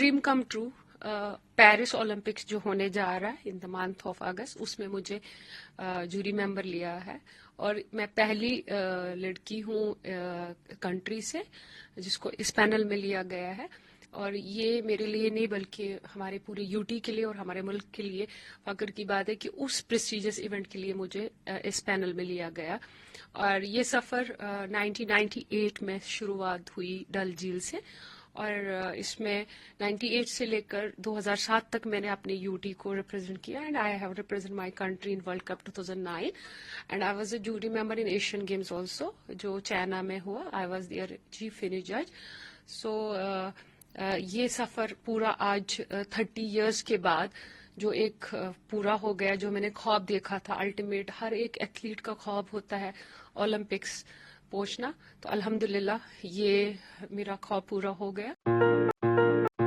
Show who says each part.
Speaker 1: Dream come true. Paris Olympics जो होने जा रहा है इन द मंथ ऑफ अगस्त, उसमें मुझे जूरी मेंबर लिया है और मैं पहली लड़की हूँ कंट्री से जिसको इस पैनल में लिया गया है। और ये मेरे लिए नहीं बल्कि हमारे पूरे यूटी के लिए और हमारे मुल्क के लिए फख्र की बात है कि उस प्रेस्टिजियस इवेंट के लिए मुझे इस पैनल में लिया गया। और ये सफ़र 1998 में शुरुआत हुई डल झील से और इसमें 98 से लेकर 2007 तक मैंने अपने यूटी को रिप्रेजेंट किया and I have represent my country in World Cup 2009 and I was a jury member in Asian Games also जो चाइना में हुआ। I was there chief finish जज। सो ये सफ़र पूरा आज 30 इयर्स के बाद जो एक पूरा हो गया, जो मैंने ख्वाब देखा था, अल्टीमेट हर एक एथलीट का ख्वाब होता है ओलंपिक्स पहुंचना, तो अल्हम्दुलिल्लाह ये मेरा ख्वाब पूरा हो गया।